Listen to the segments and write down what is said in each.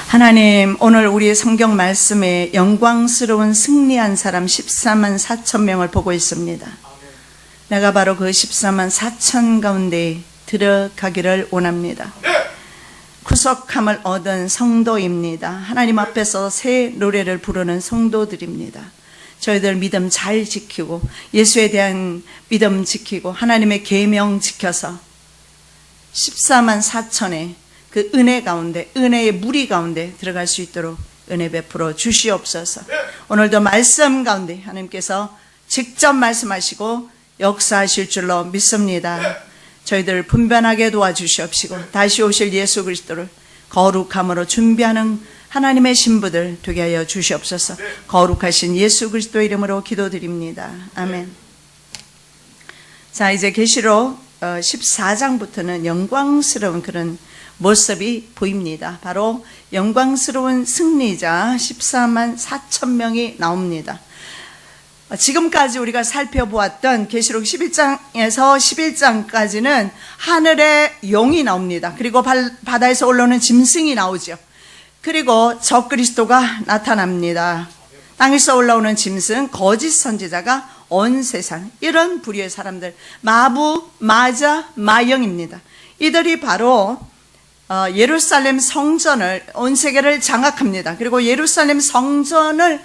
하나님, 오늘 우리의 성경 말씀에 영광스러운 승리한 사람 14만 4천 명을 보고 있습니다. 내가 바로 그 14만 4천 가운데 들어가기를 원합니다. 구속함을 얻은 성도입니다. 하나님 앞에서 새 노래를 부르는 성도들입니다. 저희들 믿음 잘 지키고 예수에 대한 믿음 지키고 하나님의 계명 지켜서 14만 4천의 그 은혜 가운데, 은혜의 무리 가운데 들어갈 수 있도록 은혜 베풀어 주시옵소서. 오늘도 말씀 가운데 하나님께서 직접 말씀하시고 역사하실 줄로 믿습니다. 저희들 분별하게 도와주시옵시고 다시 오실 예수 그리스도를 거룩함으로 준비하는 하나님의 신부들 되게 하여 주시옵소서. 거룩하신 예수 그리스도 이름으로 기도드립니다. 아멘. 자, 이제 계시록 14장부터는 영광스러운 그런 모습이 보입니다. 바로 영광스러운 승리자 14만 4천 명이 나옵니다. 지금까지 우리가 살펴보았던 계시록 11장에서 11장까지는 하늘의 용이 나옵니다. 그리고 바다에서 올라오는 짐승이 나오죠. 그리고 적그리스도가 나타납니다. 땅에서 올라오는 짐승, 거짓 선지자가 온 세상, 이런 부류의 사람들, 마부, 마자, 마영입니다. 이들이 바로 예루살렘 성전을, 온 세계를 장악합니다. 그리고 예루살렘 성전을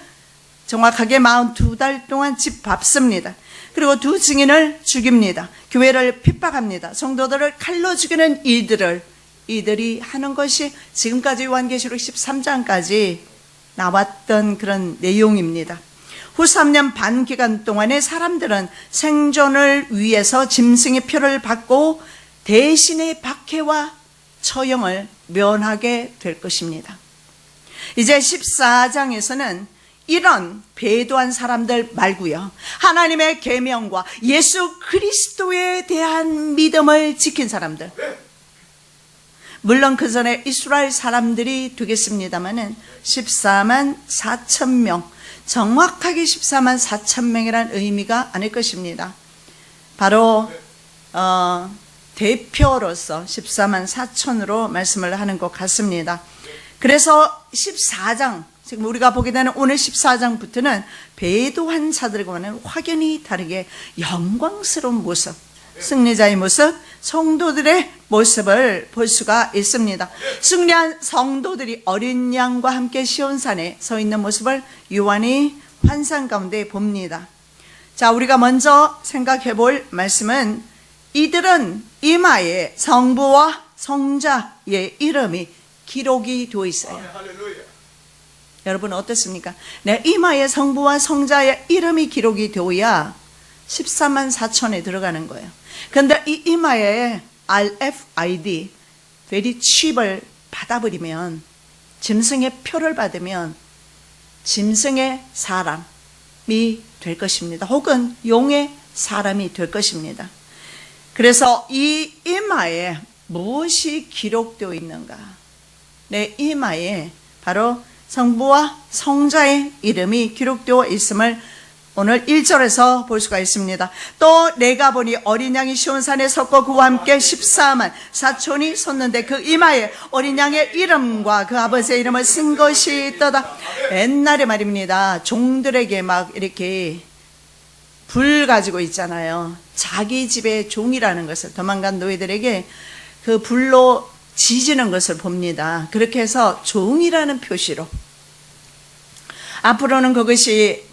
정확하게 42달 동안 집밟습니다. 그리고 두 증인을 죽입니다. 교회를 핍박합니다. 성도들을 칼로 죽이는 이들이 하는 것이 지금까지 요한계시록 13장까지 나왔던 그런 내용입니다. 후 3년 반 기간 동안에 사람들은 생존을 위해서 짐승의 표를 받고 대신의 박해와 처형을 면하게 될 것입니다. 이제 14장에서는 이런 배도한 사람들 말고요, 하나님의 계명과 예수 그리스도에 대한 믿음을 지킨 사람들, 물론 그 전에 이스라엘 사람들이 되겠습니다만은 14만 4천 명, 정확하게 14만 4천 명이라는 의미가 아닐 것입니다. 바로 대표로서 14만 4천으로 말씀을 하는 것 같습니다. 그래서 14장, 지금 우리가 보게 되는 오늘 14장부터는 배도한 자들과는 확연히 다르게 영광스러운 모습, 승리자의 모습, 성도들의 모습을 볼 수가 있습니다. 승리한 성도들이 어린 양과 함께 시온산에 서 있는 모습을 요한이 환상 가운데 봅니다. 자, 우리가 먼저 생각해 볼 말씀은 이들은 이마에 성부와 성자의 이름이 기록이 되어 있어요. 여러분 어떻습니까? 내 이마에 성부와 성자의 이름이 기록이 되어야 14만 4천에 들어가는 거예요. 그런데 이 이마에 RFID, very chip을 받아버리면, 짐승의 표를 받으면 짐승의 사람이 될 것입니다. 혹은 용의 사람이 될 것입니다. 그래서 이 이마에 무엇이 기록되어 있는가? 내 이마에 바로 성부와 성자의 이름이 기록되어 있음을 오늘 1절에서 볼 수가 있습니다. 또 내가 보니 어린 양이 시온산에 섰고 그와 함께 14만 4천이 섰는데 그 이마에 어린 양의 이름과 그 아버지의 이름을 쓴 것이 있더라. 옛날에 말입니다, 종들에게 막 이렇게 불 가지고 있잖아요. 자기 집의 종이라는 것을, 도망간 노예들에게 그 불로 지지는 것을 봅니다. 그렇게 해서 종이라는 표시로, 앞으로는 그것이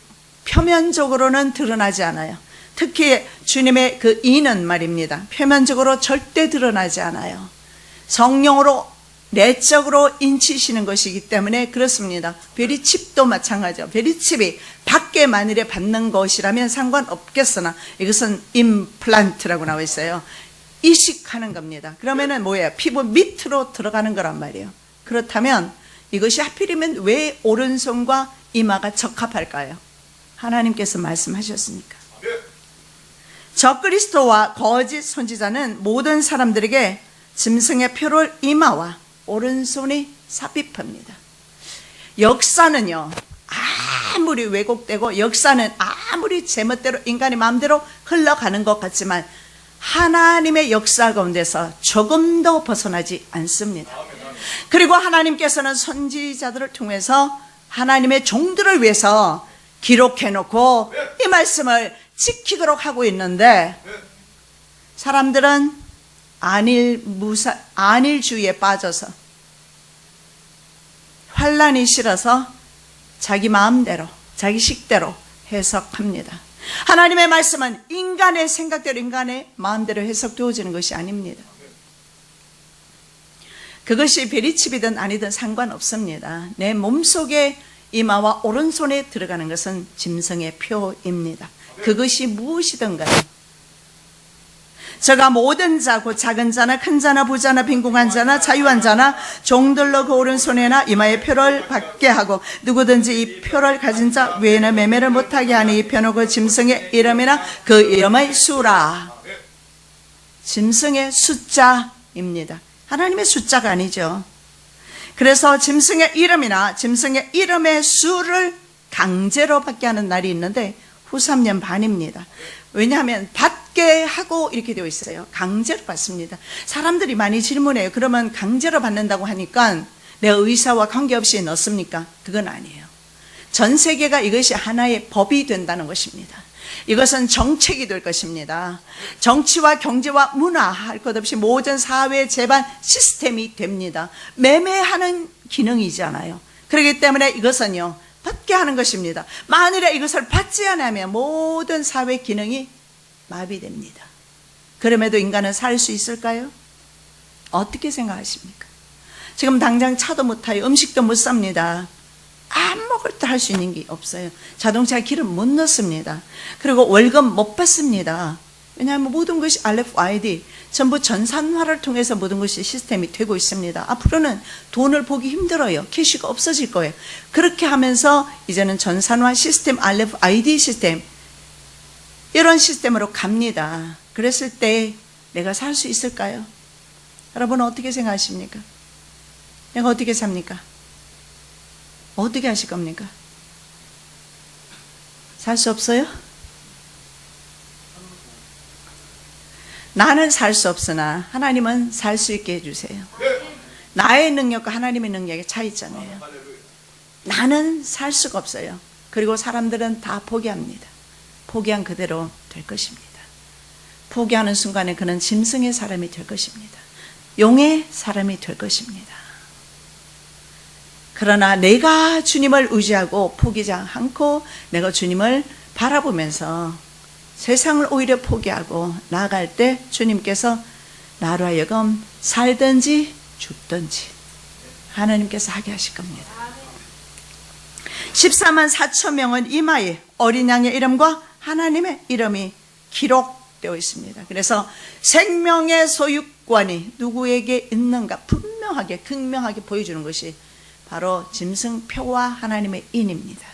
표면적으로는 드러나지 않아요. 특히 주님의 그 이는 말입니다, 표면적으로 절대 드러나지 않아요. 성령으로 내적으로 인치시는 것이기 때문에 그렇습니다. 베리칩도 마찬가지죠. 베리칩이 밖에 만일에 받는 것이라면 상관없겠으나 이것은 임플란트라고 나와 있어요. 이식하는 겁니다. 그러면은 뭐예요? 피부 밑으로 들어가는 거란 말이에요. 그렇다면 이것이 하필이면 왜 오른손과 이마가 적합할까요? 하나님께서 말씀하셨으니까. 적그리스도와 거짓 선지자는 모든 사람들에게 짐승의 표를 이마와 오른손이 삽입합니다. 역사는요, 아무리 왜곡되고 역사는 아무리 제멋대로 인간의 마음대로 흘러가는 것 같지만 하나님의 역사 가운데서 조금도 벗어나지 않습니다. 그리고 하나님께서는 선지자들을 통해서 하나님의 종들을 위해서 기록해놓고 이 말씀을 지키도록 하고 있는데, 사람들은 안일주의에 빠져서 환란이 싫어서 자기 마음대로 자기 식대로 해석합니다. 하나님의 말씀은 인간의 생각대로 인간의 마음대로 해석되어지는 것이 아닙니다. 그것이 베리칩이든 아니든 상관없습니다. 내 몸속에 이마와 오른손에 들어가는 것은 짐승의 표입니다. 그것이 무엇이든 간에 저가 모든 자 곧 작은 자나 큰 자나 부자나 빈궁한 자나 자유한 자나 종들로 그 오른손에나 이마에 표를 받게 하고 누구든지 이 표를 가진 자 외에는 매매를 못하게 하니 이 표는 그 짐승의 이름이나 그 이름의 수라. 짐승의 숫자입니다. 하나님의 숫자가 아니죠. 그래서 짐승의 이름이나 짐승의 이름의 수를 강제로 받게 하는 날이 있는데 후 3년 반입니다. 왜냐하면 받게 하고 이렇게 되어 있어요. 강제로 받습니다. 사람들이 많이 질문해요. 그러면 강제로 받는다고 하니까 내 의사와 관계없이 넣습니까? 그건 아니에요. 전 세계가 이것이 하나의 법이 된다는 것입니다. 이것은 정책이 될 것입니다. 정치와 경제와 문화 할 것 없이 모든 사회 재반 시스템이 됩니다. 매매하는 기능이잖아요. 그렇기 때문에 이것은요 받게 하는 것입니다. 만일에 이것을 받지 않으면 모든 사회 기능이 마비됩니다. 그럼에도 인간은 살 수 있을까요? 어떻게 생각하십니까? 지금 당장 차도 못 타요. 음식도 못 삽니다. 아무것도 할 수 있는 게 없어요. 자동차에 기름 못 넣습니다. 그리고 월급 못 받습니다. 왜냐하면 모든 것이 RFID, 전부 전산화를 통해서 모든 것이 시스템이 되고 있습니다. 앞으로는 돈을 보기 힘들어요. 캐시가 없어질 거예요. 그렇게 하면서 이제는 전산화 시스템, RFID 시스템, 이런 시스템으로 갑니다. 그랬을 때 내가 살 수 있을까요? 여러분은 어떻게 생각하십니까? 내가 어떻게 삽니까? 어떻게 하실 겁니까? 살 수 없어요? 나는 살 수 없으나 하나님은 살 수 있게 해주세요. 나의 능력과 하나님의 능력의 차이 있잖아요. 나는 살 수가 없어요. 그리고 사람들은 다 포기합니다. 포기한 그대로 될 것입니다. 포기하는 순간에 그는 짐승의 사람이 될 것입니다. 용의 사람이 될 것입니다. 그러나 내가 주님을 의지하고 포기하지 않고 내가 주님을 바라보면서 세상을 오히려 포기하고 나아갈 때 주님께서 나로 하여금 살든지 죽든지 하나님께서 하게 하실 겁니다. 14만 4천 명은 이마에 어린 양의 이름과 하나님의 이름이 기록되어 있습니다. 그래서 생명의 소유권이 누구에게 있는가 분명하게 극명하게 보여주는 것이 바로 짐승표와 하나님의 인입니다.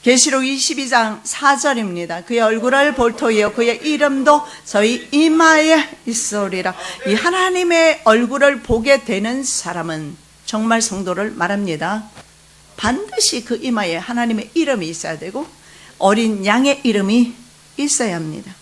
계시록 22장 4절입니다. 그의 얼굴을 볼터이어 그의 이름도 저희 이마에 있으리라. 이 하나님의 얼굴을 보게 되는 사람은 정말 성도를 말합니다. 반드시 그 이마에 하나님의 이름이 있어야 되고 어린 양의 이름이 있어야 합니다.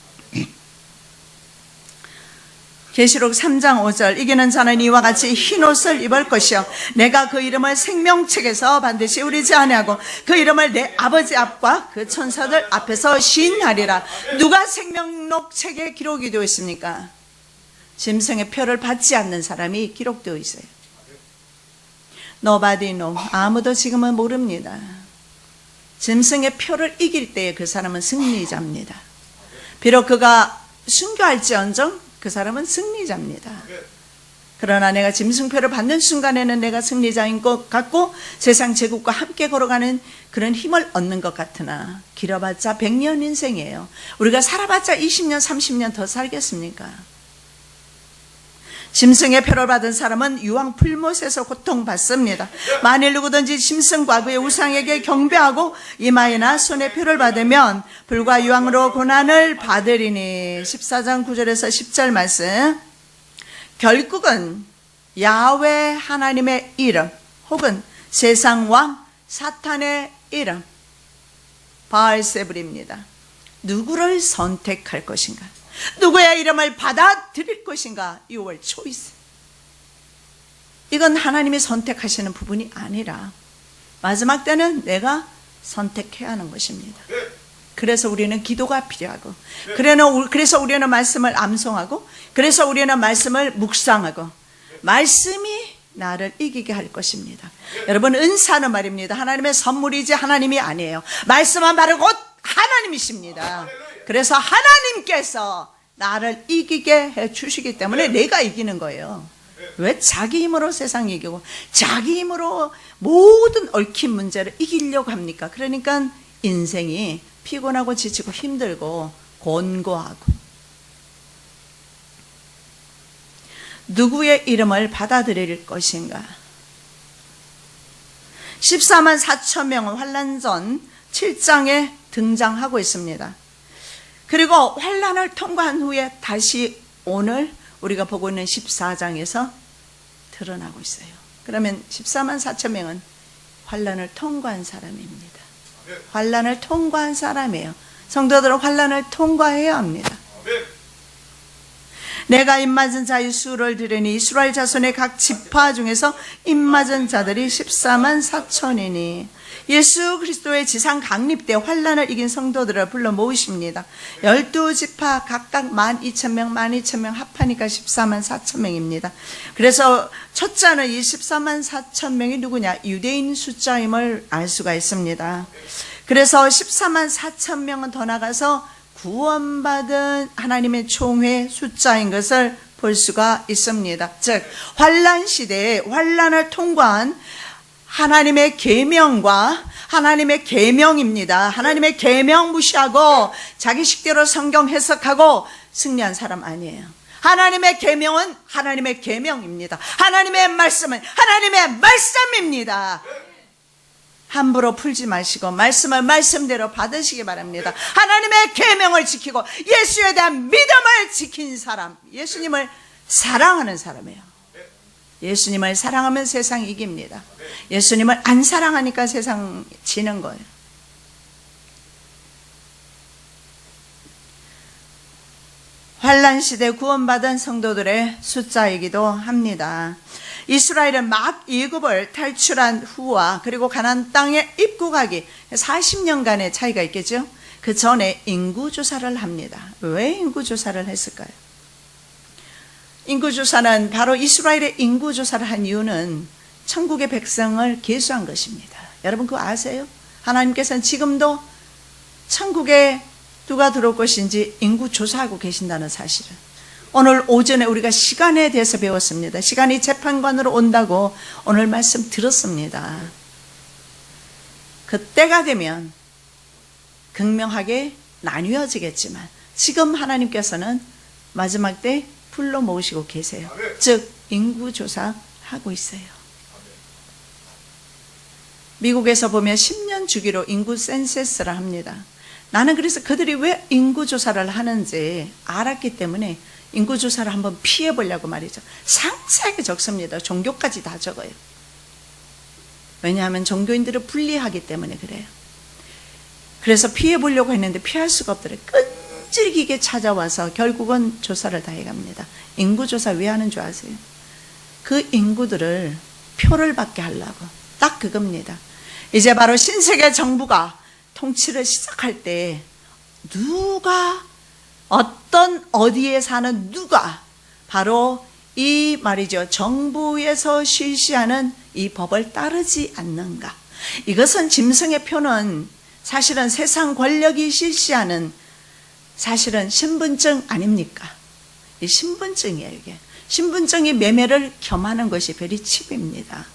계시록 3장 5절 이기는 자는 이와 같이 흰옷을 입을 것이요 내가 그 이름을 생명책에서 반드시 우리지 아니하고 그 이름을 내 아버지 앞과 그 천사들 앞에서 시인하리라. 누가 생명록 책에 기록이 되어 있습니까? 짐승의 표를 받지 않는 사람이 기록되어 있어요. Nobody know. 아무도 지금은 모릅니다. 짐승의 표를 이길 때에 그 사람은 승리자입니다. 비록 그가 순교할지언정 그 사람은 승리자입니다. 그러나 내가 짐승표를 받는 순간에는 내가 승리자인 것 같고 세상 제국과 함께 걸어가는 그런 힘을 얻는 것 같으나 길어봤자 100년 인생이에요. 우리가 살아봤자 20년 30년 더 살겠습니까? 짐승의 표를 받은 사람은 유황 풀못에서 고통받습니다. 만일 누구든지 짐승과 그의 우상에게 경배하고 이마에나 손에 표를 받으면 불과 유황으로 고난을 받으리니. 14장 9절에서 10절 말씀. 결국은 야훼 하나님의 이름 혹은 세상 왕 사탄의 이름 바알세불입니다. 누구를 선택할 것인가? 누구의 이름을 받아들일 것인가? 6월 초이스. 이건 하나님이 선택하시는 부분이 아니라 마지막 때는 내가 선택해야 하는 것입니다. 그래서 우리는 기도가 필요하고, 그래서 우리는 말씀을 암송하고, 그래서 우리는 말씀을 묵상하고, 말씀이 나를 이기게 할 것입니다. 여러분, 은사는 말입니다. 하나님의 선물이지 하나님이 아니에요. 말씀은 바로 곧 하나님이십니다. 그래서 하나님께서 나를 이기게 해 주시기 때문에 내가 이기는 거예요. 왜 자기 힘으로 세상 이기고 자기 힘으로 모든 얽힌 문제를 이기려고 합니까? 그러니까 인생이 피곤하고 지치고 힘들고 곤고하고. 누구의 이름을 받아들일 것인가? 14만 4천 명은 환란전 7장에 등장하고 있습니다. 그리고 환란을 통과한 후에 다시 오늘 우리가 보고 있는 14장에서 드러나고 있어요. 그러면 14만 4천 명은 환란을 통과한 사람입니다. 환란을 통과한 사람이에요. 성도들은 환란을 통과해야 합니다. 내가 입맞은 자의 수를 들으니 이스라엘 자손의 각 지파 중에서 입맞은 자들이 14만 4천이니 예수 그리스도의 지상 강립 때 환란을 이긴 성도들을 불러 모으십니다. 12지파 각각 12,000명, 12,000명 합하니까 14만 4천 명입니다. 그래서 첫째는 이 14만 4천 명이 누구냐? 유대인 숫자임을 알 수가 있습니다. 그래서 14만 4천 명은 더 나가서 구원받은 하나님의 총회 숫자인 것을 볼 수가 있습니다. 즉 환란 시대에 환란을 통과한 하나님의 계명과 하나님의 계명입니다. 하나님의 계명 무시하고 자기 식대로 성경 해석하고 승리한 사람 아니에요. 하나님의 계명은 하나님의 계명입니다. 하나님의 말씀은 하나님의 말씀입니다. 함부로 풀지 마시고 말씀을 말씀대로 받으시기 바랍니다. 하나님의 계명을 지키고 예수에 대한 믿음을 지킨 사람, 예수님을 사랑하는 사람이에요. 예수님을 사랑하면 세상 이깁니다. 예수님을 안 사랑하니까 세상 지는 거예요. 환란 시대 구원받은 성도들의 숫자이기도 합니다. 이스라엘은 막 애굽을 탈출한 후와 그리고 가나안 땅에 입국하기 40년간의 차이가 있겠죠. 그 전에 인구조사를 합니다. 왜 인구조사를 했을까요? 인구조사는 바로 이스라엘의 인구조사를 한 이유는 천국의 백성을 계수한 것입니다. 여러분 그거 아세요? 하나님께서는 지금도 천국에 누가 들어올 것인지 인구조사하고 계신다는 사실을. 오늘 오전에 우리가 시간에 대해서 배웠습니다. 시간이 재판관으로 온다고 오늘 말씀 들었습니다. 그때가 되면 극명하게 나뉘어지겠지만 지금 하나님께서는 마지막 때 불러 모으시고 계세요. 즉 인구조사하고 있어요. 미국에서 보면 10년 주기로 인구 센서스를 합니다. 나는 그래서 그들이 왜 인구조사를 하는지 알았기 때문에 인구조사를 한번 피해보려고 말이죠. 상세하게 적습니다. 종교까지 다 적어요. 왜냐하면 종교인들을 분리하기 때문에 그래요. 그래서 피해보려고 했는데 피할 수가 없더래요. 끈질기게 찾아와서 결국은 조사를 다 해갑니다. 인구조사 왜 하는 줄 아세요? 그 인구들을 표를 받게 하려고. 딱 그겁니다. 이제 바로 신세계 정부가 통치를 시작할 때 누가 어디에 사는 누가 바로 이 말이죠. 정부에서 실시하는 이 법을 따르지 않는가. 이것은 짐승의 표는 사실은 세상 권력이 실시하는 사실은 신분증 아닙니까? 이 신분증이에요. 이게 신분증이 매매를 겸하는 것이 베리칩입니다.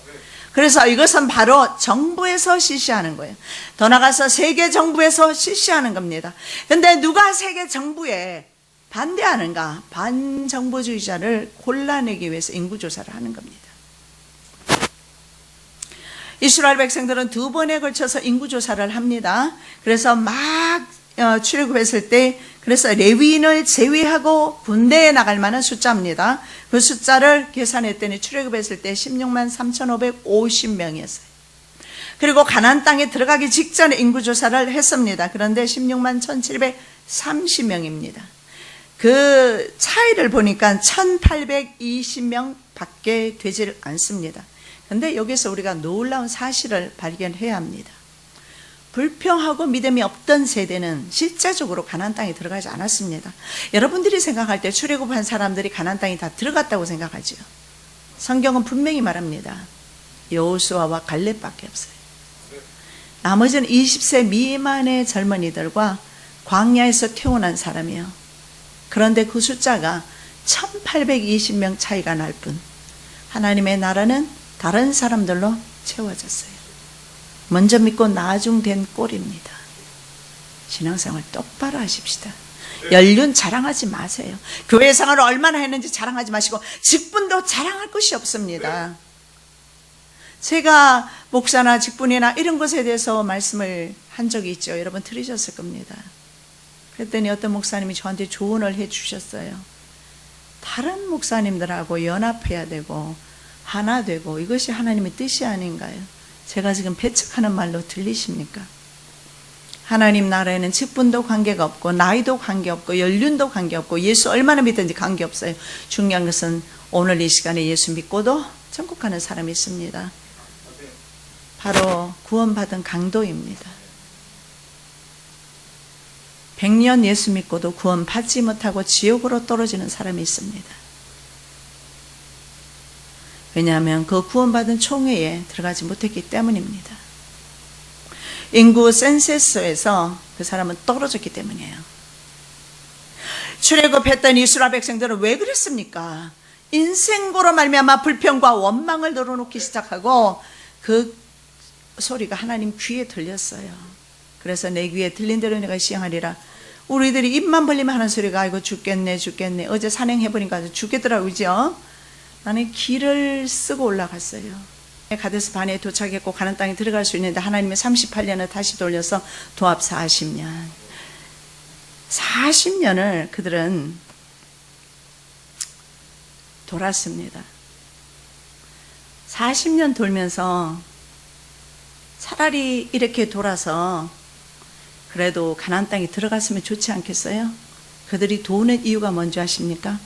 그래서 이것은 바로 정부에서 실시하는 거예요. 더 나아가서 세계 정부에서 실시하는 겁니다. 그런데 누가 세계 정부에 반대하는가? 반정부주의자를 골라내기 위해서 인구조사를 하는 겁니다. 이스라엘 백성들은 2번에 걸쳐서 인구조사를 합니다. 그래서 막 출애굽했을 때 그래서 레위인을 제외하고 군대에 나갈 만한 숫자입니다. 그 숫자를 계산했더니 출애굽했을 때 16만 3,550명이었어요. 그리고 가나안 땅에 들어가기 직전에 인구조사를 했습니다. 그런데 16만 1,730명입니다. 그 차이를 보니까 1,820명 받게 되질 않습니다. 그런데 여기서 우리가 놀라운 사실을 발견해야 합니다. 불평하고 믿음이 없던 세대는 실제적으로 가나안 땅에 들어가지 않았습니다. 여러분들이 생각할 때 출애굽한 사람들이 가나안 땅에 다 들어갔다고 생각하죠. 성경은 분명히 말합니다. 여호수아와 갈렙밖에 없어요. 나머지는 20세 미만의 젊은이들과 광야에서 태어난 사람이에요. 그런데 그 숫자가 1820명 차이가 날 뿐 하나님의 나라는 다른 사람들로 채워졌어요. 먼저 믿고 나중된 꼴입니다. 신앙생활 똑바로 하십시다. 연륜 자랑하지 마세요. 교회 생활을 얼마나 했는지 자랑하지 마시고 직분도 자랑할 것이 없습니다. 제가 목사나 직분이나 이런 것에 대해서 말씀을 한 적이 있죠. 여러분 들으셨을 겁니다. 그랬더니 어떤 목사님이 저한테 조언을 해 주셨어요. 다른 목사님들하고 연합해야 되고 하나 되고 이것이 하나님의 뜻이 아닌가요? 제가 지금 배척하는 말로 들리십니까? 하나님 나라에는 직분도 관계가 없고 나이도 관계없고 연륜도 관계없고 예수 얼마나 믿든지 관계없어요. 중요한 것은 오늘 이 시간에 예수 믿고도 천국 가는 사람이 있습니다. 바로 구원받은 강도입니다. 100년 예수 믿고도 구원받지 못하고 지옥으로 떨어지는 사람이 있습니다. 왜냐하면 그 구원받은 총회에 들어가지 못했기 때문입니다. 인구 센서스에서 그 사람은 떨어졌기 때문이에요. 출애굽했던 이스라엘 백성들은 왜 그랬습니까? 인생고로 말미암아 불평과 원망을 늘어놓기 시작하고 그 소리가 하나님 귀에 들렸어요. 그래서 내 귀에 들린 대로 내가 시행하리라. 우리들이 입만 벌리면 하는 소리가 아이고 죽겠네 죽겠네. 어제 산행해보니까 죽겠더라고요. 그죠? 나는 길을 쓰고 올라갔어요. 가데스 바네에 도착했고 가나안 땅에 들어갈 수 있는데 하나님의 38년을 다시 돌려서 도합 40년. 40년을 그들은 돌았습니다. 40년 돌면서 차라리 이렇게 돌아서 그래도 가나안 땅에 들어갔으면 좋지 않겠어요? 그들이 도는 이유가 뭔지 아십니까?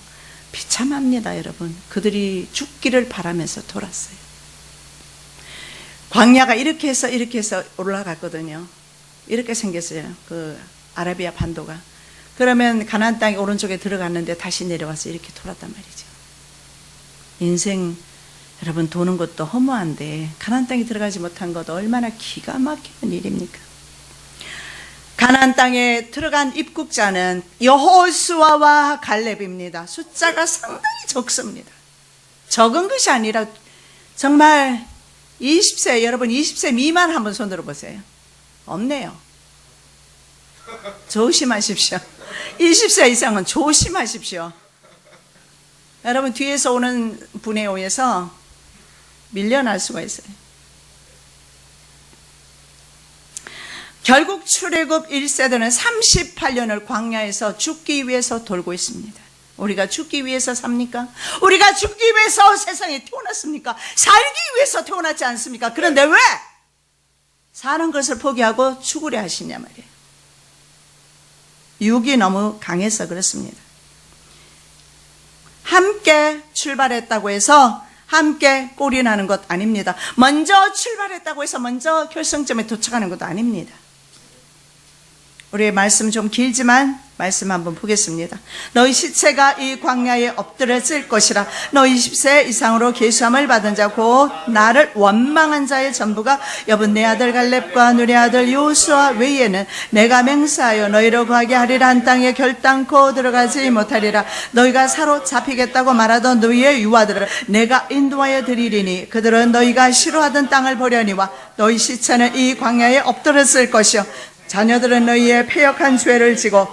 비참합니다, 여러분. 그들이 죽기를 바라면서 돌았어요. 광야가 이렇게 해서 올라갔거든요. 이렇게 생겼어요. 그 아라비아 반도가. 그러면 가나안 땅에 오른쪽에 들어갔는데 다시 내려와서 이렇게 돌았단 말이죠. 인생 여러분 도는 것도 허무한데 가나안 땅에 들어가지 못한 것도 얼마나 기가 막히는 일입니까? 가나안 땅에 들어간 입국자는 여호수아와 갈렙입니다. 숫자가 상당히 적습니다. 적은 것이 아니라 정말 20세, 여러분 20세 미만 한번 손 들어보세요. 없네요. 조심하십시오. 20세 이상은 조심하십시오. 여러분 뒤에서 오는 분에 의해서 밀려날 수가 있어요. 결국 출애굽 1세대는 38년을 광야에서 죽기 위해서 돌고 있습니다. 우리가 죽기 위해서 삽니까? 우리가 죽기 위해서 세상에 태어났습니까? 살기 위해서 태어났지 않습니까? 그런데 왜 사는 것을 포기하고 죽으려 하시냐 말이에요. 육이 너무 강해서 그렇습니다. 함께 출발했다고 해서 함께 꼴이 나는 것 아닙니다. 먼저 출발했다고 해서 먼저 결승점에 도착하는 것도 아닙니다. 우리의 말씀 좀 길지만 말씀 한번 보겠습니다. 너희 시체가 이 광야에 엎드려질 것이라. 너희 20세 이상으로 계수함을 받은 자 곧 나를 원망한 자의 전부가 여분 내 아들 갈렙과 누리 아들 여호수아 외에는 내가 맹세하여 너희로 거하게 하리라. 한 땅에 결단코 들어가지 못하리라. 너희가 사로잡히겠다고 말하던 너희의 유아들을 내가 인도하여 드리리니 그들은 너희가 싫어하던 땅을 보려니와 너희 시체는 이 광야에 엎드렸을 것이요 자녀들은 너희의 패역한 죄를 지고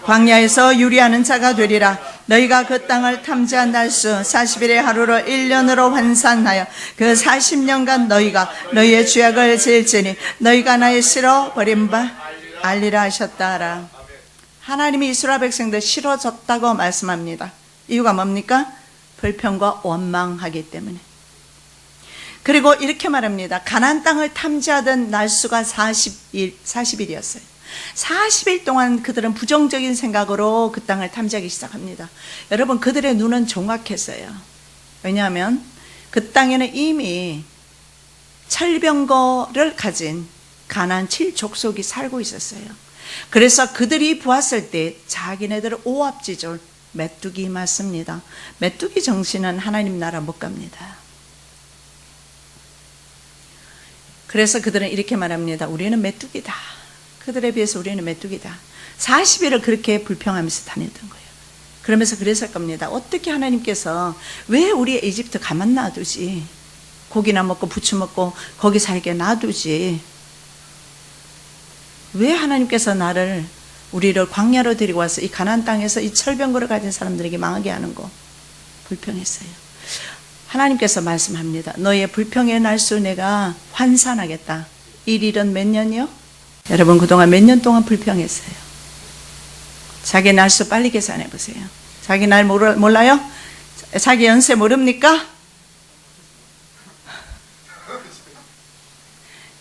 광야에서 유리하는 자가 되리라. 너희가 그 땅을 탐지한 날수 40일의 하루를 1년으로 환산하여 그 40년간 너희가 너희의 죄악을 지을지니 너희가 나의 싫어 버린 바 알리라 하셨다라. 하나님이 이스라엘 백성들 싫어졌다고 말씀합니다. 이유가 뭡니까? 불평과 원망하기 때문에. 그리고 이렇게 말합니다. 가나안 땅을 탐지하던 날수가 40일이었어요. 40일 동안 그들은 부정적인 생각으로 그 땅을 탐지하기 시작합니다. 여러분, 그들의 눈은 종악했어요. 왜냐하면 그 땅에는 이미 철병거를 가진 가나안 7족속이 살고 있었어요. 그래서 그들이 보았을 때 자기네들을 오합지졸 메뚜기 맞습니다. 메뚜기 정신은 하나님 나라 못 갑니다. 그래서 그들은 이렇게 말합니다. 우리는 메뚜기다. 그들에 비해서 우리는 메뚜기다. 40일을 그렇게 불평하면서 다녔던 거예요. 그러면서 그랬을 겁니다. 어떻게 하나님께서 왜 우리 이집트 가만 놔두지? 고기나 먹고 부추 먹고 거기 살게 놔두지? 왜 하나님께서 우리를 광야로 데리고 와서 이 가나안 땅에서 이 철병거를 가진 사람들에게 망하게 하는 거 불평했어요. 하나님께서 말씀합니다. 너의 불평의 날수 내가 환산하겠다. 이 일은 몇 년이요? 여러분, 그동안 몇 년 동안 불평했어요. 자기 날수 빨리 계산해 보세요. 자기 날 몰라요? 자기 연세 모릅니까?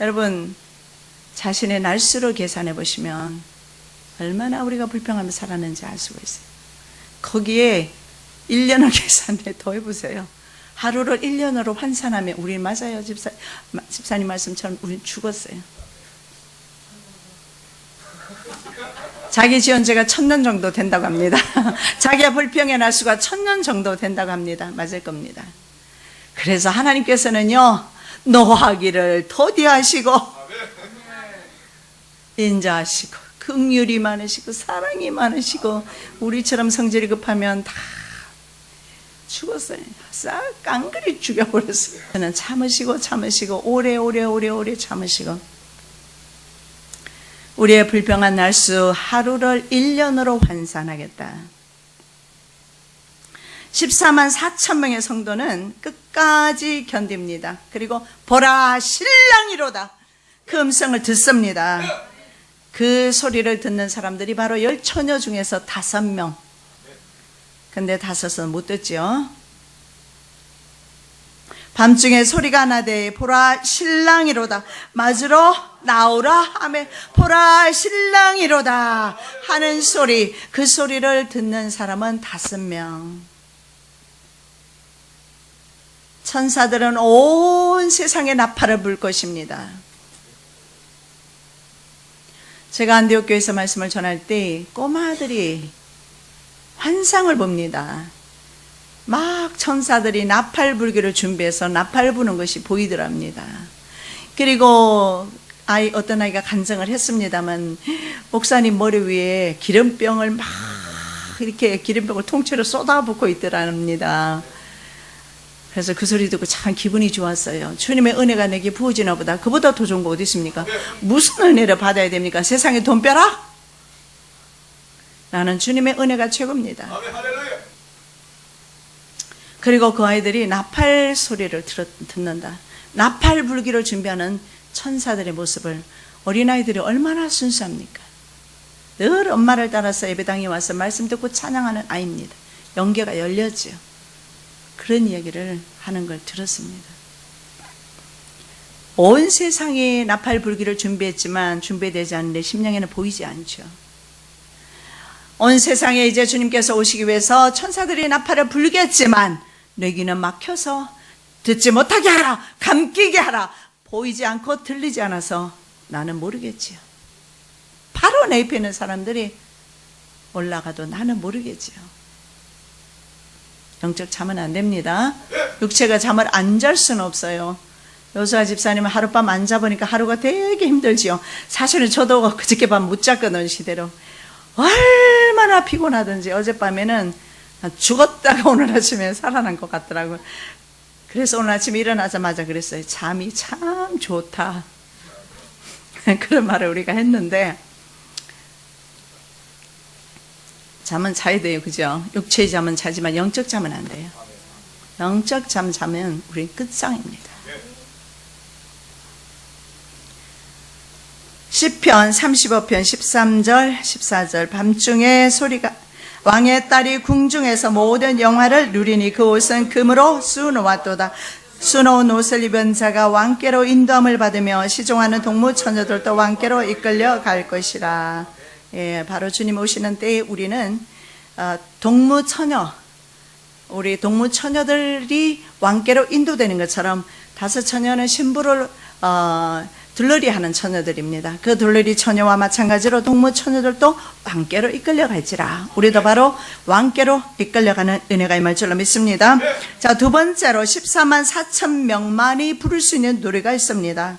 여러분, 자신의 날수를 계산해 보시면 얼마나 우리가 불평하며 살았는지 알 수가 있어요. 거기에 1년을 계산해 더해 보세요. 하루를 1년으로 환산하면 우리 맞아요. 집사님 말씀처럼 우린 죽었어요. 자기 지은 죄가 1000년 정도 된다고 합니다. 자기의 불평의 날수가 1000년 정도 된다고 합니다. 맞을 겁니다. 그래서 하나님께서는요, 노하기를 더디하시고 인자하시고 긍휼이 많으시고 사랑이 많으시고, 우리처럼 성질이 급하면 다 죽었어요. 싹 깡그리 죽여버렸어요. 저는 참으시고 오래 참으시고, 우리의 불평한 날수 하루를 1년으로 환산하겠다. 14만 4천 명의 성도는 끝까지 견딥니다. 그리고 보라 신랑이로다 그 음성을 듣습니다. 그 소리를 듣는 사람들이 바로 10처녀 중에서 5명. 근데 5은 못 듣죠. 밤중에 소리가 나되 보라 신랑이로다 맞으러 나오라 하며 보라 신랑이로다 하는 소리, 그 소리를 듣는 사람은 5명. 천사들은 온 세상에 나팔을 불 것입니다. 제가 안디옥 교회에서 말씀을 전할 때 꼬마들이 환상을 봅니다. 막 천사들이 나팔 불기를 준비해서 나팔 부는 것이 보이더랍니다. 그리고 어떤 아이가 간증을 했습니다만, 목사님 머리 위에 기름병을 막 이렇게 기름병을 통째로 쏟아붓고 있더랍니다. 그래서 그 소리 듣고 참 기분이 좋았어요. 주님의 은혜가 내게 부어지나 보다. 그보다 더 좋은 거 어디 있습니까? 무슨 은혜를 받아야 됩니까? 세상에 돈 빼라? 나는 주님의 은혜가 최고입니다. 그리고 그 아이들이 나팔 소리를 듣는다. 나팔 불기를 준비하는 천사들의 모습을, 어린아이들이 얼마나 순수합니까? 늘 엄마를 따라서 예배당에 와서 말씀 듣고 찬양하는 아이입니다. 영계가 열렸죠. 그런 이야기를 하는 걸 들었습니다. 온 세상이 나팔 불기를 준비했지만 준비되지 않은 내 심령에는 보이지 않죠. 온 세상에 이제 주님께서 오시기 위해서 천사들이 나팔을 불겠지만 내 귀는 막혀서 듣지 못하게 하라, 감기게 하라. 보이지 않고 들리지 않아서 나는 모르겠지요. 바로 내 옆에 있는 사람들이 올라가도 나는 모르겠지요. 영적 잠은 안 됩니다. 육체가 잠을 안 잘 수는 없어요. 여수아 집사님은 하룻밤 안 자보니까 하루가 되게 힘들지요. 사실은 저도 그저께 밤 못 잤거든. 시대로 얼마나 피곤하든지 어젯밤에는 죽었다가 오늘 아침에 살아난 것 같더라고요. 그래서 오늘 아침에 일어나자마자 그랬어요. 잠이 참 좋다. 그런 말을 우리가 했는데, 잠은 자야 돼요. 그죠? 육체의 잠은 자지만 영적 잠은 안 돼요. 영적 잠 자면 우린 끝장입니다. 시편 35편 13절 14절 밤중에 소리가 왕의 딸이 궁중에서 모든 영화를 누리니 그 옷은 금으로 수놓았도다. 수놓은 옷을 입은 자가 왕께로 인도함을 받으며 시종하는 동무 처녀들도 왕께로 이끌려 갈 것이라. 예, 바로 주님 오시는 때에 우리는 동무 처녀, 우리 동무 처녀들이 왕께로 인도되는 것처럼 다섯 처녀는 신부를 들러리 하는 처녀들입니다. 그 들러리 처녀와 마찬가지로 동무 처녀들도 왕께로 이끌려갈지라. 우리도 바로 왕께로 이끌려가는 은혜가 임할 줄로 믿습니다. 자, 두 번째로 14만 4천 명만이 부를 수 있는 노래가 있습니다.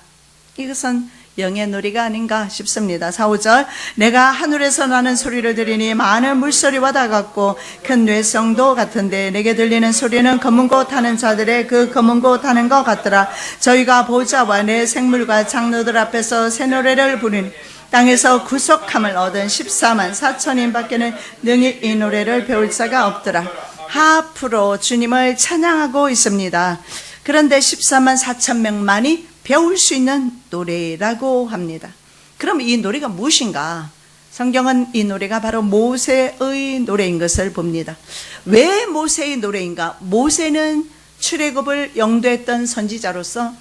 이것은 영의 노래가 아닌가 싶습니다. 4, 5절 내가 하늘에서 나는 소리를 들으니 많은 물소리와 다 같고 큰 뇌성도 같은데 내게 들리는 소리는 검은 곳 타는 자들의 그 검은 곳 타는 것 같더라. 저희가 보좌와 내 생물과 장로들 앞에서 새 노래를 부르니 땅에서 구속함을 얻은 14만 4천인 밖에는 능히 이 노래를 배울 자가 없더라. 하프로 주님을 찬양하고 있습니다. 그런데 14만 4천 명만이 배울 수 있는 노래라고 합니다. 그럼 이 노래가 무엇인가? 성경은 이 노래가 바로 모세의 노래인 것을 봅니다. 왜 모세의 노래인가? 모세는 출애굽을 영도했던 선지자로서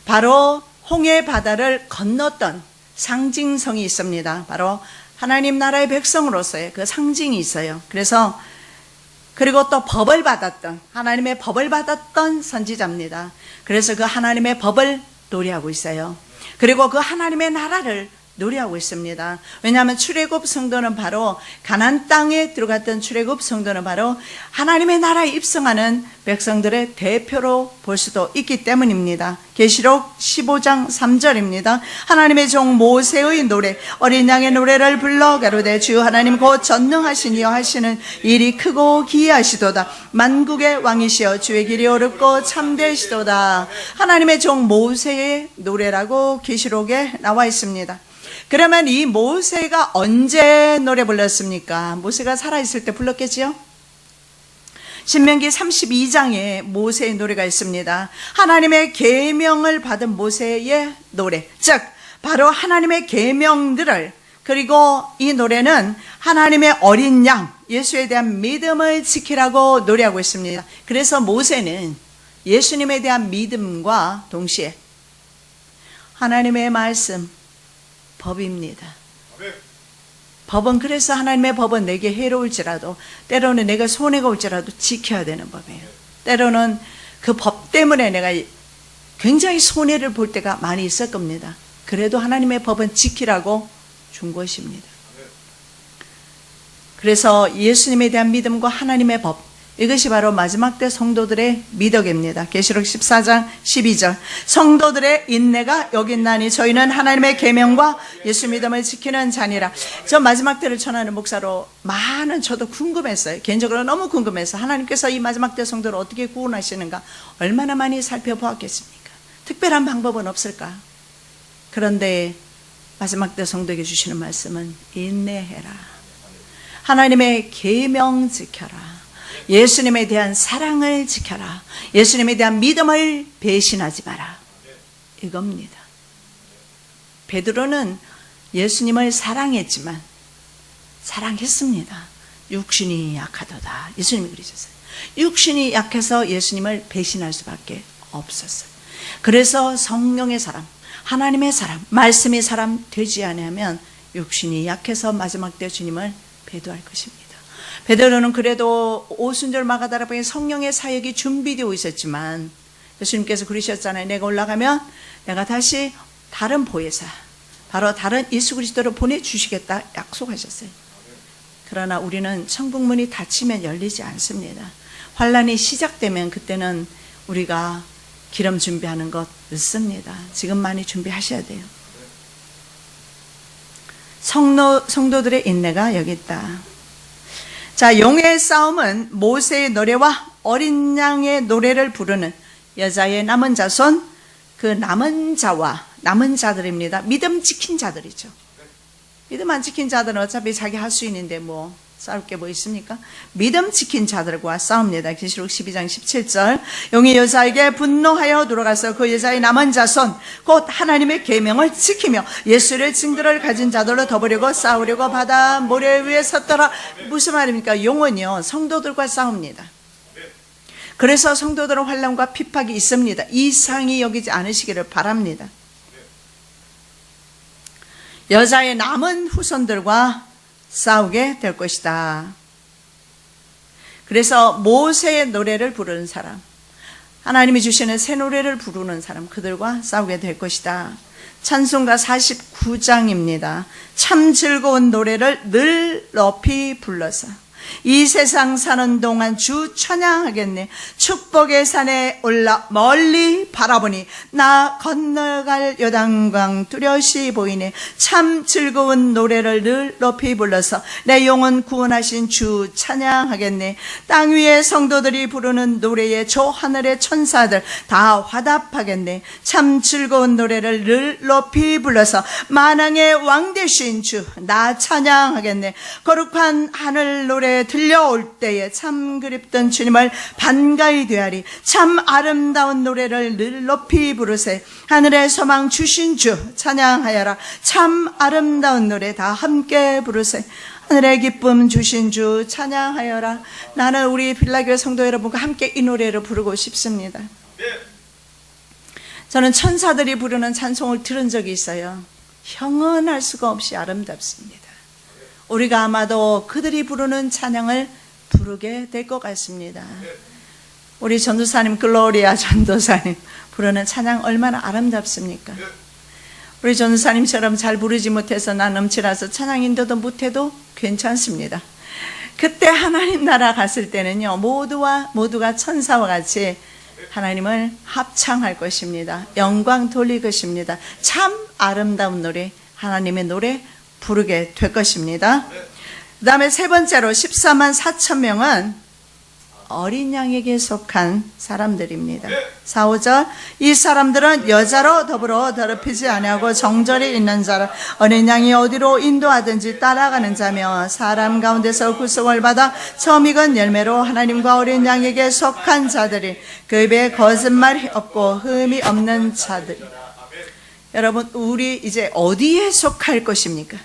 바로 홍해 바다를 건넜던 상징성이 있습니다. 바로 하나님 나라의 백성으로서의 그 상징이 있어요. 그리고 또 법을 받았던, 하나님의 법을 받았던 선지자입니다. 그래서 그 하나님의 법을 노래하고 있어요. 그리고 그 하나님의 나라를 노래하고 있습니다. 왜냐하면 출애굽 성도는 바로 가나안 땅에 들어갔던 출애굽 성도는 바로 하나님의 나라에 입성하는 백성들의 대표로 볼 수도 있기 때문입니다. 계시록 15장 3절입니다. 하나님의 종 모세의 노래, 어린 양의 노래를 불러 가로되 주 하나님 곧 전능하시니여 하시는 일이 크고 기이하시도다. 만국의 왕이시여 주의 길이 어렵고 참되시도다. 하나님의 종 모세의 노래라고 계시록에 나와 있습니다. 그러면 이 모세가 언제 노래 불렀습니까? 모세가 살아있을 때 불렀겠지요? 신명기 32장에 모세의 노래가 있습니다. 하나님의 계명을 받은 모세의 노래, 즉 바로 하나님의 계명들을, 그리고 이 노래는 하나님의 어린 양 예수에 대한 믿음을 지키라고 노래하고 있습니다. 그래서 모세는 예수님에 대한 믿음과 동시에 하나님의 말씀, 법입니다. 법은, 그래서 하나님의 법은 내게 해로울지라도, 때로는 내가 손해가 올지라도 지켜야 되는 법이에요. 때로는 그 법 때문에 내가 굉장히 손해를 볼 때가 많이 있을 겁니다. 그래도 하나님의 법은 지키라고 준 것입니다. 그래서 예수님에 대한 믿음과 하나님의 법, 이것이 바로 마지막 때 성도들의 미덕입니다. 계시록 14장 12절 성도들의 인내가 여기 있나니 저희는 하나님의 계명과 예수 믿음을 지키는 자니라. 저 마지막 때를 전하는 목사로 저도 궁금했어요. 개인적으로 너무 궁금해서 하나님께서 이 마지막 때 성도를 어떻게 구원하시는가 얼마나 많이 살펴보았겠습니까? 특별한 방법은 없을까? 그런데 마지막 때 성도에게 주시는 말씀은 인내해라. 하나님의 계명 지켜라. 예수님에 대한 사랑을 지켜라. 예수님에 대한 믿음을 배신하지 마라. 이겁니다. 베드로는 예수님을 사랑했습니다. 육신이 약하도다. 예수님이 그러셨어요. 육신이 약해서 예수님을 배신할 수밖에 없었어요. 그래서 성령의 사람, 하나님의 사람, 말씀의 사람 되지 않으면 육신이 약해서 마지막 때 주님을 배도할 것입니다. 베드로는 그래도 오순절 마가다락방에 성령의 사역이 준비되어 있었지만 예수님께서 그러셨잖아요. 내가 올라가면 내가 다시 다른 보혜사, 바로 다른 예수 그리스도를 보내주시겠다 약속하셨어요. 그러나 우리는 천국문이 닫히면 열리지 않습니다. 환란이 시작되면 그때는 우리가 기름 준비하는 것 늦습니다. 지금 많이 준비하셔야 돼요. 성도들의 인내가 여기 있다. 자, 용의 싸움은 모세의 노래와 어린 양의 노래를 부르는 여자의 남은 자손, 그 남은 자들입니다. 믿음 지킨 자들이죠. 믿음 안 지킨 자들은 어차피 자기 할 수 있는데 뭐 싸울 게 뭐 있습니까? 믿음 지킨 자들과 싸웁니다. 계시록 12장 17절 용이 여자에게 분노하여 들어가서 그 여자의 남은 자손 곧 하나님의 계명을 지키며 예수의 증거를 가진 자들로 더불려고 싸우려고 바다 모래 위에 섰더라. 무슨 말입니까? 용은요 성도들과 싸웁니다. 그래서 성도들은 환난과 핍박이 있습니다. 이상히 여기지 않으시기를 바랍니다. 여자의 남은 후손들과 싸우게 될 것이다. 그래서 모세의 노래를 부르는 사람, 하나님이 주시는 새 노래를 부르는 사람, 그들과 싸우게 될 것이다. 찬송가 49장입니다. 참 즐거운 노래를 늘 높이 불러서 이 세상 사는 동안 주 찬양하겠네. 축복의 산에 올라 멀리 바라보니 나 건너갈 요단강 뚜렷이 보이네. 참 즐거운 노래를 늘 높이 불러서 내 영혼 구원하신 주 찬양하겠네. 땅 위의 성도들이 부르는 노래에 저 하늘의 천사들 다 화답하겠네. 참 즐거운 노래를 늘 높이 불러서 만왕의 왕 되신 주 나 찬양하겠네. 거룩한 하늘 노래 들려올 때에 참 그립던 주님을 반가이 되하리. 참 아름다운 노래를 늘 높이 부르세. 하늘의 소망 주신 주 찬양하여라. 참 아름다운 노래 다 함께 부르세. 하늘의 기쁨 주신 주 찬양하여라. 나는 우리 빌라교회 성도 여러분과 함께 이 노래를 부르고 싶습니다. 저는 천사들이 부르는 찬송을 들은 적이 있어요. 형언할 수가 없이 아름답습니다. 우리가 아마도 그들이 부르는 찬양을 부르게 될 것 같습니다. 우리 전도사님, 글로리아 전도사님 부르는 찬양 얼마나 아름답습니까? 우리 전도사님처럼 잘 부르지 못해서 난 넘치라서 찬양 인도도 못해도 괜찮습니다. 그때 하나님 나라 갔을 때는요, 모두가 천사와 같이 하나님을 합창할 것입니다. 영광 돌릴 것입니다. 참 아름다운 노래, 하나님의 노래 부르게 될 것입니다. 그 다음에 세 번째로 14만 4천 명은 어린 양에게 속한 사람들입니다. 4, 5절 이 사람들은 여자로 더불어 더럽히지 아니하고 정절이 있는 자라. 어린 양이 어디로 인도하든지 따라가는 자며 사람 가운데서 구속을 받아 처음 익은 열매로 하나님과 어린 양에게 속한 자들이 그 입에 거짓말이 없고 흠이 없는 자들. 여러분, 우리 이제 어디에 속할 것입니까?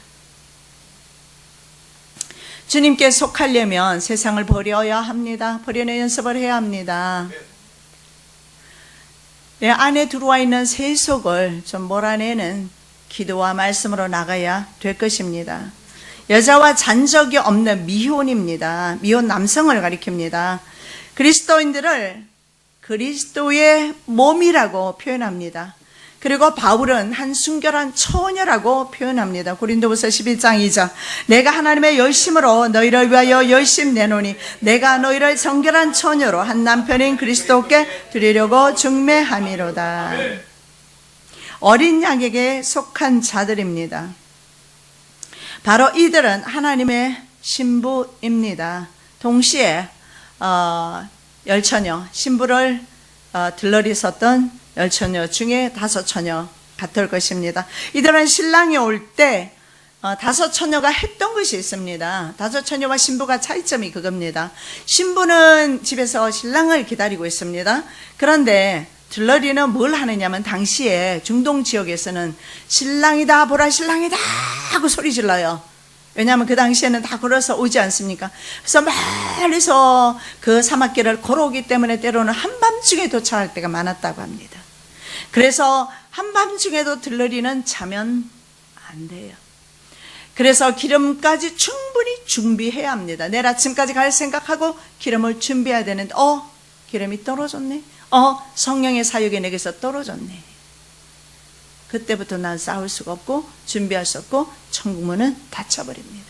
주님께 속하려면 세상을 버려야 합니다. 버리는 연습을 해야 합니다. 내 안에 들어와 있는 세속을 좀 몰아내는 기도와 말씀으로 나가야 될 것입니다. 여자와 잔적이 없는 미혼입니다. 미혼 남성을 가리킵니다. 그리스도인들을 그리스도의 몸이라고 표현합니다. 그리고 바울은 한 순결한 처녀라고 표현합니다. 고린도후서 11장 2절 내가 하나님의 열심으로 너희를 위하여 열심 내노니 내가 너희를 정결한 처녀로 한 남편인 그리스도께 드리려고 중매함이로다. 어린 양에게 속한 자들입니다. 바로 이들은 하나님의 신부입니다. 동시에 열처녀, 신부를 들러리섰던 열처녀 중에 5처녀 같을 것입니다. 이들은 신랑이 올 때 5처녀가 했던 것이 있습니다. 5처녀와 신부가 차이점이 그겁니다. 신부는 집에서 신랑을 기다리고 있습니다. 그런데 들러리는 뭘 하느냐면 당시에 중동 지역에서는 신랑이다 보라 신랑이다 하고 소리 질러요. 왜냐하면 그 당시에는 다 걸어서 오지 않습니까? 그래서 멀리서 그 사막길을 걸어오기 때문에 때로는 한밤중에 도착할 때가 많았다고 합니다. 그래서 한밤중에도 들러리는 자면 안 돼요. 그래서 기름까지 충분히 준비해야 합니다. 내일 아침까지 갈 생각하고 기름을 준비해야 되는데 기름이 떨어졌네. 성령의 사역이 내게서 떨어졌네. 그때부터 난 싸울 수가 없고 준비할 수 없고 천국문은 닫혀버립니다.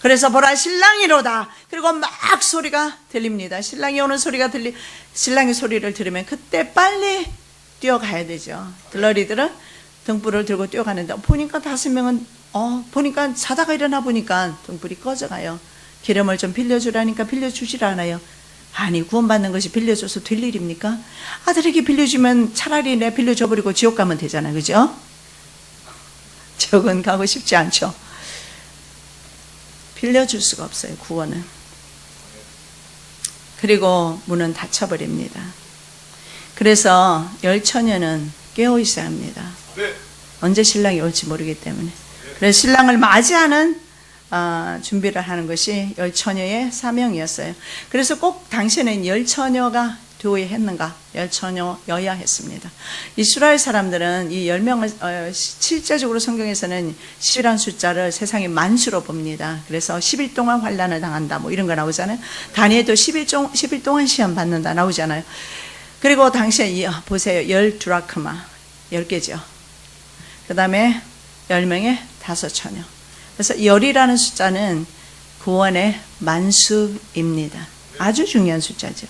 그래서 보라 신랑이로다. 그리고 막 소리가 들립니다. 신랑이 오는 소리가 신랑의 소리를 들으면 그때 빨리 뛰어가야 되죠. 들러리들은 등불을 들고 뛰어가는데 보니까 5명은 보니까 자다가 일어나 보니까 등불이 꺼져가요. 기름을 좀 빌려주라니까 빌려주질 않아요. 아니 구원받는 것이 빌려줘서 될 일입니까? 아들에게 빌려주면 차라리 내 빌려줘버리고 지옥 가면 되잖아요. 그죠? 지옥은 가고 싶지 않죠. 빌려줄 수가 없어요. 구원은. 그리고 문은 닫혀버립니다. 그래서 열처녀는 깨어 있어야 합니다. 언제 신랑이 올지 모르기 때문에. 그래서 신랑을 맞이하는 준비를 하는 것이 열 처녀의 사명이었어요. 그래서 꼭 당시에는 열 처녀가 되어야 했는가? 열 처녀여야 했습니다. 이스라엘 사람들은 이 10명을 실제적으로 성경에서는 10이라는 숫자를 세상의 만수로 봅니다. 그래서 10일 동안 환난을 당한다 뭐 이런 거 나오잖아요. 다니엘도 10일 동안 시험 받는다 나오잖아요. 그리고 당시에 보세요. 10드라크마 10개죠. 그 다음에 10명의 5처녀. 그래서 열이라는 숫자는 구원의 만수입니다. 아주 중요한 숫자죠.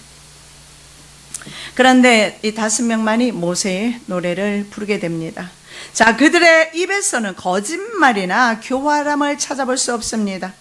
그런데 이 5명만이 모세의 노래를 부르게 됩니다. 자, 그들의 입에서는 거짓말이나 교활함을 찾아볼 수 없습니다.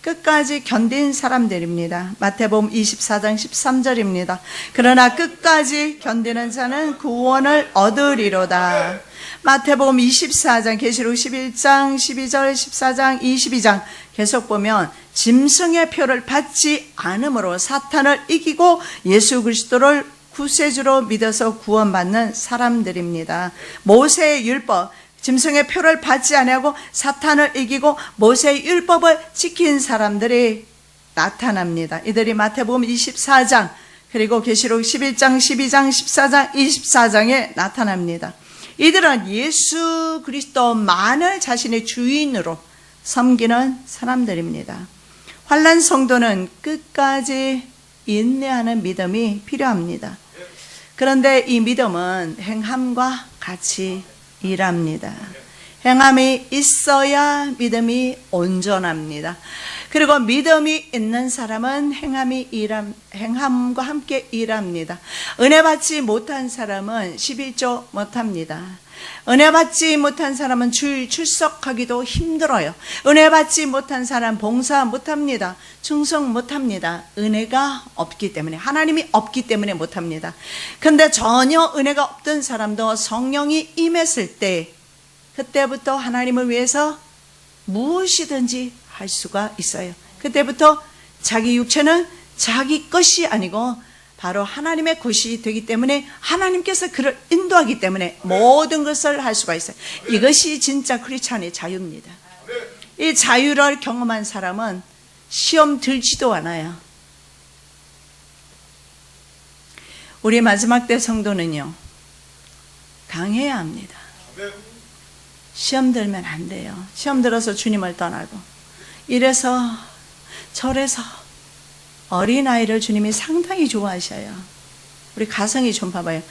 끝까지 견딘 사람들입니다. 마태복음 24장 13절입니다. 그러나 끝까지 견디는 자는 구원을 얻으리로다. 마태복음 24장, 계시록 11장, 12절, 14장, 22장 계속 보면 짐승의 표를 받지 않음으로 사탄을 이기고 예수 그리스도를 구세주로 믿어서 구원받는 사람들입니다. 모세의 율법, 짐승의 표를 받지 아니하고 사탄을 이기고 모세의 율법을 지킨 사람들이 나타납니다. 이들이 마태복음 24장 그리고 계시록 11장, 12장, 14장, 24장에 나타납니다. 이들은 예수 그리스도만을 자신의 주인으로 섬기는 사람들입니다. 환난 성도는 끝까지 인내하는 믿음이 필요합니다. 그런데 이 믿음은 행함과 같이 일합니다. 행함이 있어야 믿음이 온전합니다. 그리고 믿음이 있는 사람은 행함과 함께 일합니다. 은혜 받지 못한 사람은 11조 못합니다. 은혜 받지 못한 사람은 주일 출석하기도 힘들어요. 은혜 받지 못한 사람 봉사 못합니다. 충성 못합니다. 은혜가 없기 때문에, 하나님이 없기 때문에 못합니다. 근데 전혀 은혜가 없던 사람도 성령이 임했을 때 그때부터 하나님을 위해서 무엇이든지 할 수가 있어요. 그때부터 자기 육체는 자기 것이 아니고 바로 하나님의 것이 되기 때문에 하나님께서 그를 인도하기 때문에 모든 것을 할 수가 있어요. 이것이 진짜 크리스찬의 자유입니다. 이 자유를 경험한 사람은 시험 들지도 않아요. 우리 마지막 때 성도는요, 강해야 합니다. 시험 들면 안 돼요. 시험 들어서 주님을 떠나고 이래서 저래서 어린아이를 주님이 상당히 좋아하셔요. 우리 가성이 좀 봐봐요.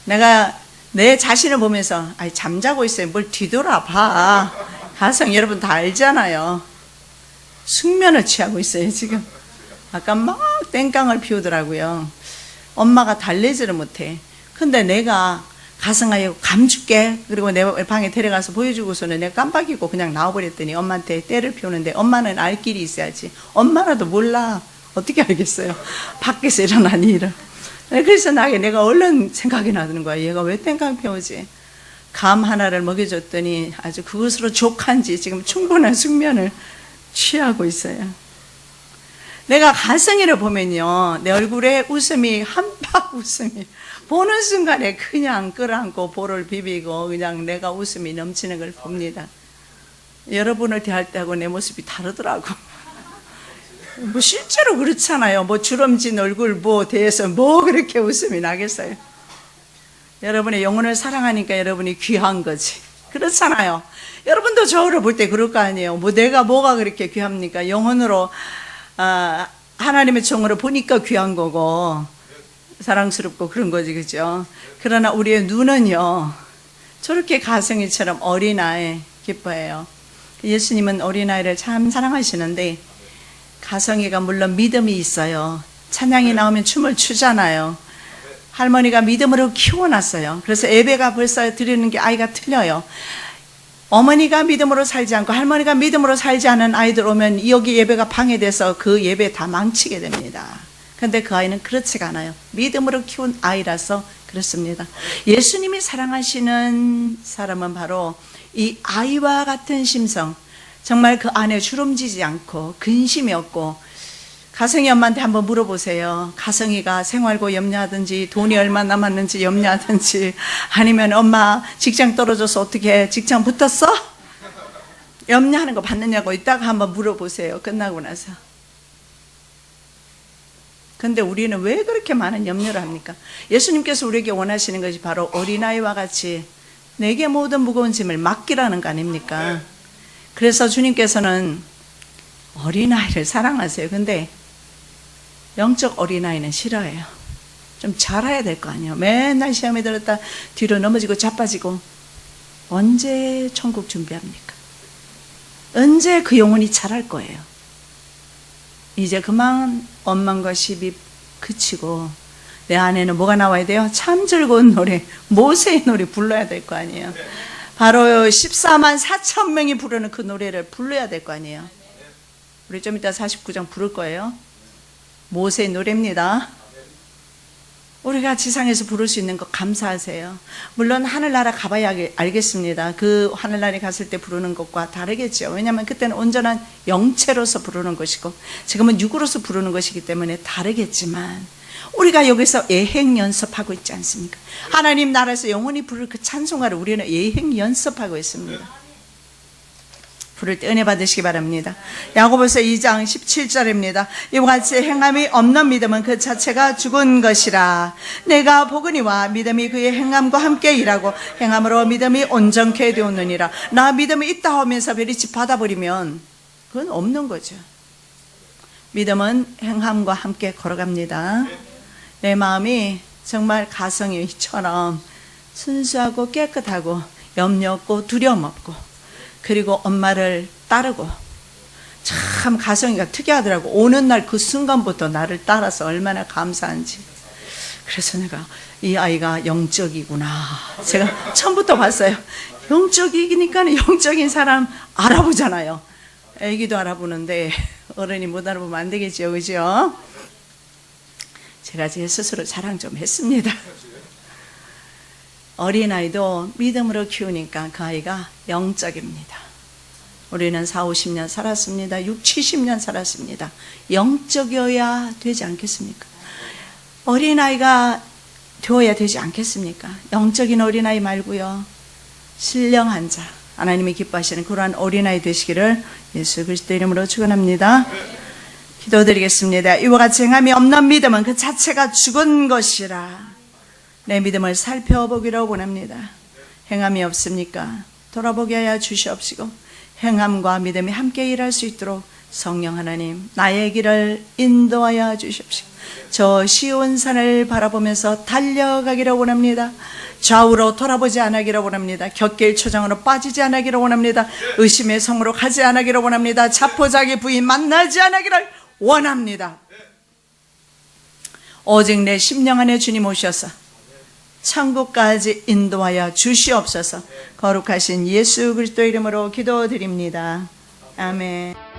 내가 내 자신을 보면서 잠자고 있어요. 뭘 뒤돌아봐. 가성 여러분 다 알잖아요. 숙면을 취하고 있어요 지금. 아까 막 땡깡을 피우더라고요. 엄마가 달래지를 못해. 근데 내가 가성아이고 감 줄게. 그리고 내 방에 데려가서 보여주고서는 내가 깜빡이고 그냥 나와버렸더니 엄마한테 때를 피우는데 엄마는 알 길이 있어야지. 엄마라도 몰라. 어떻게 알겠어요? 밖에서 일어난 일을. 그래서 내가 얼른 생각이 나는 거야. 얘가 왜 땡깡 피우지? 감 하나를 먹여줬더니 아주 그것으로 족한지 지금 충분한 숙면을 취하고 있어요. 내가 가성이를 보면요, 내 얼굴에 웃음이 한박 웃음이 보는 순간에 그냥 끌어안고 볼을 비비고 그냥 내가 웃음이 넘치는 걸 봅니다. 여러분을 대할 때하고 내 모습이 다르더라고. 뭐 실제로 그렇잖아요. 뭐 주름진 얼굴 대해서 그렇게 웃음이 나겠어요. 여러분의 영혼을 사랑하니까 여러분이 귀한 거지. 그렇잖아요. 여러분도 저를 볼 때 그럴 거 아니에요. 내가 뭐가 그렇게 귀합니까? 영혼으로 하나님의 종으로 보니까 귀한 거고 사랑스럽고 그런 거지, 그죠? 그러나 우리의 눈은요, 저렇게 가성이처럼 어린아이 기뻐해요. 예수님은 어린아이를 참 사랑하시는데 가성이가 물론 믿음이 있어요. 찬양이 나오면 춤을 추잖아요. 할머니가 믿음으로 키워놨어요. 그래서 예배가 벌써 드리는 게 아이가 틀려요. 어머니가 믿음으로 살지 않고 할머니가 믿음으로 살지 않은 아이들 오면 여기 예배가 방해돼서 그 예배 다 망치게 됩니다. 그런데 그 아이는 그렇지가 않아요. 믿음으로 키운 아이라서 그렇습니다. 예수님이 사랑하시는 사람은 바로 이 아이와 같은 심성, 정말 그 안에 주름지지 않고 근심이 없고. 가성이 엄마한테 한번 물어보세요. 가성이가 생활고 염려하든지 돈이 얼마 남았는지 염려하든지 아니면 엄마 직장 떨어져서 어떻게 해? 직장 붙었어? 염려하는 거 받느냐고 이따가 한번 물어보세요. 끝나고 나서. 근데 우리는 왜 그렇게 많은 염려를 합니까? 예수님께서 우리에게 원하시는 것이 바로 어린아이와 같이 내게 모든 무거운 짐을 맡기라는 거 아닙니까? 그래서 주님께서는 어린아이를 사랑하세요. 근데 영적 어린아이는 싫어해요. 좀 자라야 될 거 아니에요. 맨날 시험에 들었다 뒤로 넘어지고 자빠지고 언제 천국 준비합니까? 언제 그 영혼이 자랄 거예요? 이제 그만 원망과 시비 그치고 내 안에는 뭐가 나와야 돼요? 참 즐거운 노래, 모세의 노래 불러야 될 거 아니에요. 바로 14만 4천 명이 부르는 그 노래를 불러야 될 거 아니에요. 우리 좀 이따 49장 부를 거예요. 모세의 노래입니다. 우리가 지상에서 부를 수 있는 거 감사하세요. 물론 하늘나라 가봐야 알겠습니다. 그 하늘나라에 갔을 때 부르는 것과 다르겠죠. 왜냐하면 그때는 온전한 영체로서 부르는 것이고 지금은 육으로서 부르는 것이기 때문에 다르겠지만 우리가 여기서 예행 연습하고 있지 않습니까? 하나님 나라에서 영원히 부를 그 찬송가를 우리는 예행 연습하고 있습니다. 부를 때 은혜 받으시기 바랍니다. 야고보서 2장 17절입니다. 이와 같이 행함이 없는 믿음은 그 자체가 죽은 것이라. 내가 보거니와 믿음이 그의 행함과 함께 일하고 행함으로 믿음이 온전케 되었느니라. 나 믿음이 있다 하면서 베리치 받아버리면 그건 없는 거죠. 믿음은 행함과 함께 걸어갑니다. 내 마음이 정말 가성이처럼 순수하고 깨끗하고 염려 없고 두려움 없고 그리고 엄마를 따르고 참 가성이가 특이하더라고. 오는 날 그 순간부터 나를 따라서 얼마나 감사한지. 그래서 내가 이 아이가 영적이구나. 제가 처음부터 봤어요. 영적이니까 영적인 사람 알아보잖아요. 애기도 알아보는데 어른이 못 알아보면 안 되겠죠. 그죠? 제가 제 스스로 자랑 좀 했습니다. 어린아이도 믿음으로 키우니까 그 아이가 영적입니다. 우리는 40, 50년 살았습니다. 60, 70년 살았습니다. 영적이어야 되지 않겠습니까? 어린아이가 되어야 되지 않겠습니까? 영적인 어린아이 말고요. 신령한 자, 하나님이 기뻐하시는 그러한 어린아이 되시기를 예수 그리스도 이름으로 축원합니다. 기도드리겠습니다. 이와 같이 행함이 없는 믿음은 그 자체가 죽은 것이라. 내 믿음을 살펴보기를 원합니다. 행함이 없습니까? 돌아보게 하여 주시옵시고 행함과 믿음이 함께 일할 수 있도록 성령 하나님 나의 길을 인도하여 주시옵시고 저 시온 산을 바라보면서 달려가기를 원합니다. 좌우로 돌아보지 않기를 원합니다. 곁길 초장으로 빠지지 않기를 원합니다. 의심의 성으로 가지 않기를 원합니다. 자포자기 부인 만나지 않기를 원합니다. 오직 내 심령 안에 주님 오셔서 천국까지 인도하여 주시옵소서. 거룩하신 예수 그리스도 이름으로 기도드립니다. 아멘.